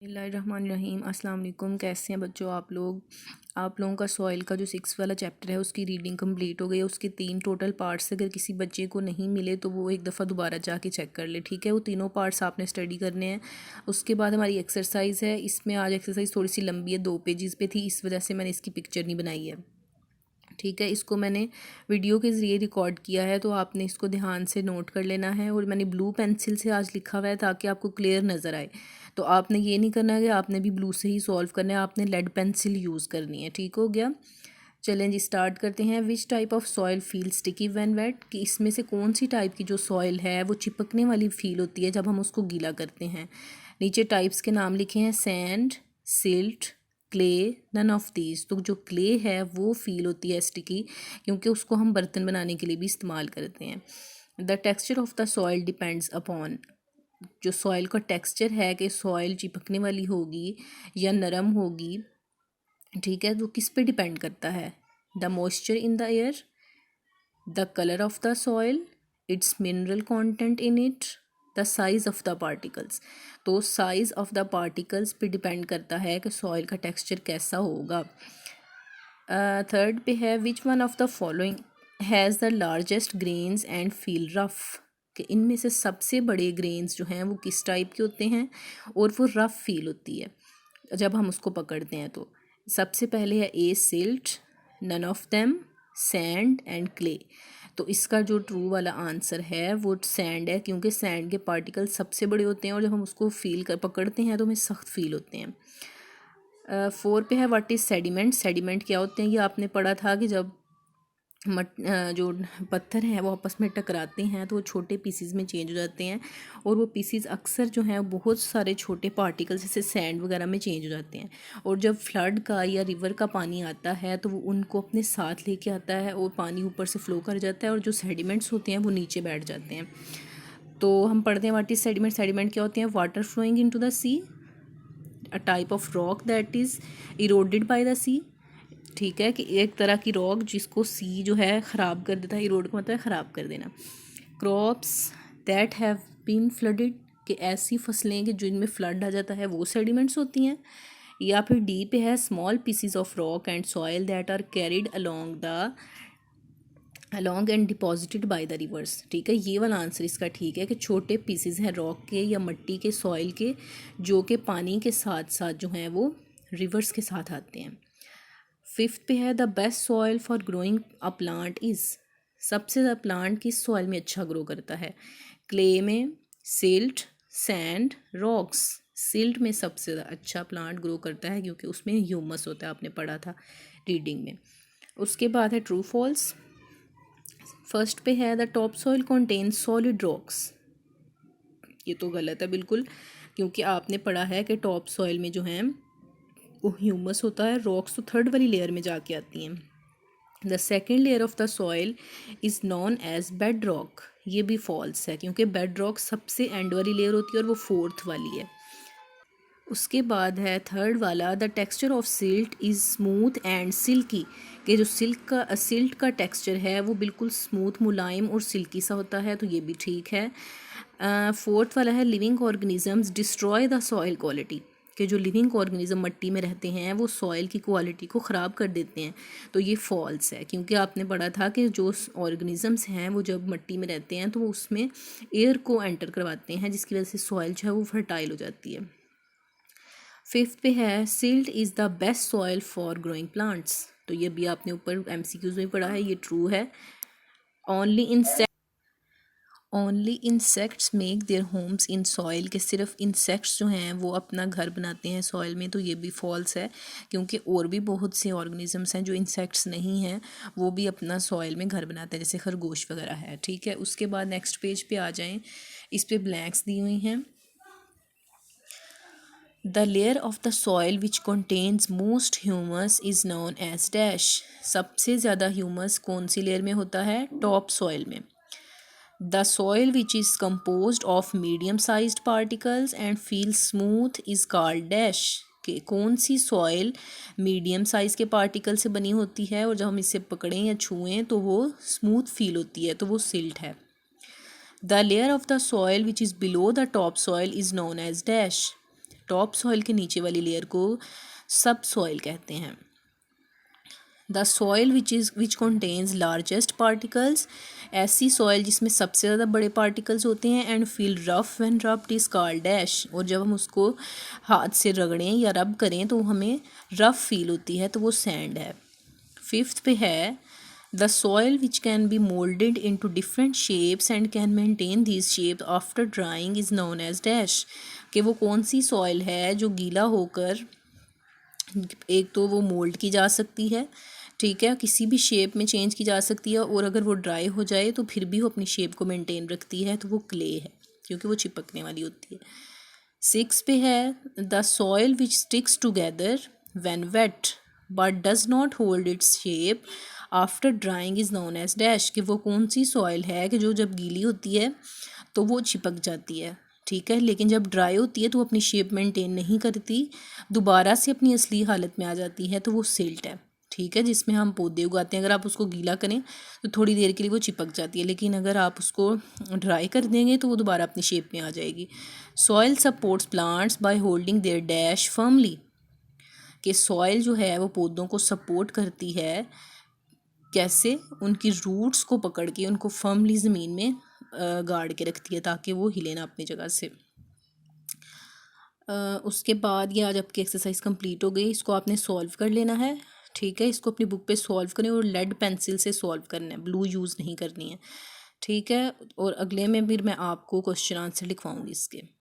बिस्मिल्लाहिर्रहमानिर्रहीम। अस्सलाम वालेकुम। कैसे हैं बच्चों आप लोगों का सॉइल का जो 6 वाला चैप्टर है उसकी रीडिंग कंप्लीट हो गई है। उसके 3 टोटल पार्ट्स अगर किसी बच्चे को नहीं मिले तो वो एक दफ़ा दोबारा जाके चेक कर ले, ठीक है। वो तीनों पार्ट्स आपने स्टडी करने हैं। उसके बाद हमारी एक्सरसाइज है। इसमें आज एक्सरसाइज थोड़ी सी लंबी है, 2 पेजेस पे थी, इस वजह से मैंने इसकी पिक्चर नहीं बनाई है, ठीक है। इसको मैंने वीडियो के ज़रिए रिकॉर्ड किया है, तो आपने इसको ध्यान से नोट कर लेना है। और मैंने ब्लू पेंसिल से आज लिखा हुआ है ताकि आपको क्लियर नज़र आए। तो आपने ये नहीं करना है कि आपने भी ब्लू से ही सॉल्व करना है, आपने लेड पेंसिल यूज़ करनी है, ठीक हो गया। चलें जी, स्टार्ट करते हैं। Which type of soil feel sticky when wet, कि इसमें से कौन सी टाइप की जो सॉइल है वो चिपकने वाली फील होती है जब हम उसको गीला करते हैं। नीचे टाइप्स के नाम लिखे हैं, sand, silt, clay, none of these. तो जो क्ले है वो फील होती है स्टिकी, क्योंकि उसको हम बर्तन बनाने के लिए भी इस्तेमाल करते हैं। The texture of the soil depends upon, जो सॉइल का टेक्सचर है कि सॉइल चिपकने वाली होगी या नरम होगी, ठीक है, तो किस पे डिपेंड करता है। The moisture in the air, the colour of the soil, it's mineral content in it, the size of the particles. तो साइज़ ऑफ द पार्टिकल्स पे डिपेंड करता है कि सॉइल का टेक्सचर कैसा होगा। थर्ड पे है, which one of the following has the largest grains and feel rough, कि इनमें से सबसे बड़े ग्रेन्स जो हैं वो किस टाइप के होते हैं और वो रफ़ फील होती है जब हम उसको पकड़ते हैं। तो सबसे पहले है a silt, none of them, sand and clay. तो इसका जो ट्रू वाला आंसर है वो सैंड है, क्योंकि सैंड के पार्टिकल सबसे बड़े होते हैं और जब हम उसको फील कर पकड़ते हैं तो हमें सख्त फील होते हैं। 4 पे है, व्हाट इज़ सेडिमेंट। सेडिमेंट क्या होते हैं, ये आपने पढ़ा था कि जब जो पत्थर हैं वो आपस में टकराते हैं तो वो छोटे पीसीज में चेंज हो जाते हैं, और वो पीसीज अक्सर जो हैं बहुत सारे छोटे पार्टिकल्स जैसे सैंड वगैरह में चेंज हो जाते हैं। और जब फ्लड का या रिवर का पानी आता है तो वो उनको अपने साथ लेके आता है और पानी ऊपर से फ्लो कर जाता है, और जो सेडिमेंट्स होते हैं वो नीचे बैठ जाते हैं। तो हम पढ़ते हैं व्हाट इज़ सेडिमेंट। सेडिमेंट क्या होते हैं, water flowing into the sea, a type of rock that is eroded by the sea, ठीक है, कि एक तरह की रॉक जिसको सी जो है ख़राब कर देता है। इरोड का मतलब है ख़राब कर देना। Crops that have been flooded, कि ऐसी फसलें कि जिनमें फ्लड आ जाता है वो सेडिमेंट्स होती हैं। या फिर डी पे है, small pieces of rock and soil that are carried along and deposited by the rivers, ठीक है। ये वाला आंसर इसका ठीक है कि छोटे पीसीज हैं रॉक के या मिट्टी के, सॉइल के, जो कि पानी के साथ साथ जो हैं वो रिवर्स के साथ आते हैं। 5th पे है, the best soil for growing a plant is, सबसे ज़्यादा प्लांट किस सॉइल में अच्छा ग्रो करता है। क्ले में, सिल्ट, सैंड, रॉक्स। सिल्ट में सबसे ज़्यादा अच्छा प्लांट ग्रो करता है क्योंकि उसमें ह्यूमस होता है, आपने पढ़ा था रीडिंग में। उसके बाद है ट्रू फॉल्स। फर्स्ट पे है, the top soil contains solid rocks. ये तो गलत है बिल्कुल, क्योंकि आपने पढ़ा है कि टॉप सॉइल में जो है वो ह्यूमस होता है, रॉक्स तो थर्ड वाली लेयर में जाके आती हैं। The second layer of the soil is known as bed rock. ये भी फॉल्स है क्योंकि बेड रॉक सबसे एंड वाली लेयर होती है और वो 4th वाली है। उसके बाद है थर्ड वाला, the texture of silt is smooth and silkie, कि जो सिल्ट का टेक्सचर है वो बिल्कुल स्मूथ, मुलायम और सिल्की सा होता है, तो ये भी ठीक है। 4th वाला है, living organisms destroy the soil quality, कि जो लिविंग ऑर्गेनिज्म मिट्टी में रहते हैं वो सॉइल की क्वालिटी को ख़राब कर देते हैं, तो ये फॉल्स है, क्योंकि आपने पढ़ा था कि जो ऑर्गेनिजम्स हैं वो जब मिट्टी में रहते हैं तो वो उसमें एयर को एंटर करवाते हैं, जिसकी वजह से सॉइल जो है वो फर्टाइल हो जाती है। 5th पे है, silt is the best soil for growing plants, तो ये भी आपने ऊपर MCQs में पढ़ा है, ये ट्रू है। Only insects make their homes in soil, के सिर्फ इंसेक्ट्स जो हैं वो अपना घर बनाते हैं सॉइल में, तो ये भी फॉल्स है, क्योंकि और भी बहुत से ऑर्गेनिजम्स हैं जो इंसेक्ट्स नहीं हैं वो भी अपना सॉइल में घर बनाते हैं, जैसे खरगोश वगैरह है, ठीक है। उसके बाद नेक्स्ट पेज पे आ जाएं, इस पे ब्लैंक्स दी हुई हैं। The layer of the soil which contains most humus is known as dash, सबसे ज़्यादा ह्यूमस कौन सी लेयर में होता है, टॉप सॉइल में। The soil which is composed of medium sized particles and feel smooth is called dash, कि कौन सी सॉइल मीडियम साइज़ के पार्टिकल से बनी होती है और जब हम इसे पकड़ें या छुएं तो वो स्मूथ फील होती है, तो वो सिल्ट है। The layer of the soil which is below the top soil is known as dash, top soil के नीचे वाली लेयर को सब सॉइल कहते हैं। The soil which contains largest particles, ऐसी सॉइल जिसमें सबसे ज़्यादा बड़े पार्टिकल्स होते हैं, and feel rough when rubbed is called dash, और जब हम उसको हाथ से रगड़ें या रब करें तो हमें रफ फील होती है, तो वो सैंड है। फिफ्थ पे है the soil which can be moulded into different shapes and can maintain these shape after drying is known as dash, कि वो कौन सी सॉइल है जो गीला होकर एक तो वो मोल्ड की जा सकती है, ठीक है, किसी भी शेप में चेंज की जा सकती है, और अगर वो ड्राई हो जाए तो फिर भी वो अपनी शेप को मेंटेन रखती है, तो वो क्ले है क्योंकि वो चिपकने वाली होती है। 6 पे है the soil which sticks together when wet but does not hold its shape after drying is known as dash, कि वो कौन सी सॉइल है कि जो जब गीली होती है तो वो चिपक जाती है, ठीक है, लेकिन जब ड्राई होती है तो वो अपनी शेप मेंटेन नहीं करती, दोबारा से अपनी असली हालत में आ जाती है, तो वो सिल्ट है, ठीक है, जिसमें हम पौधे उगाते हैं। अगर आप उसको गीला करें तो थोड़ी देर के लिए वो चिपक जाती है, लेकिन अगर आप उसको ड्राई कर देंगे तो वो दोबारा अपनी शेप में आ जाएगी। Soil supports plants by holding their dash firmly, कि सॉइल जो है वो पौधों को सपोर्ट करती है, कैसे, उनकी रूट्स को पकड़ के उनको फर्मली ज़मीन में गाड़ के रखती है ताकि वो हिले ना अपनी जगह से। उसके बाद ये आज आपकी एक्सरसाइज कंप्लीट हो गई, इसको आपने सॉल्व कर लेना है, ठीक है, इसको अपनी बुक पे सॉल्व करें और लेड पेंसिल से सॉल्व करना है, ब्लू यूज़ नहीं करनी है, ठीक है, और अगले में फिर मैं आपको क्वेश्चन आंसर लिखवाऊंगी इसके।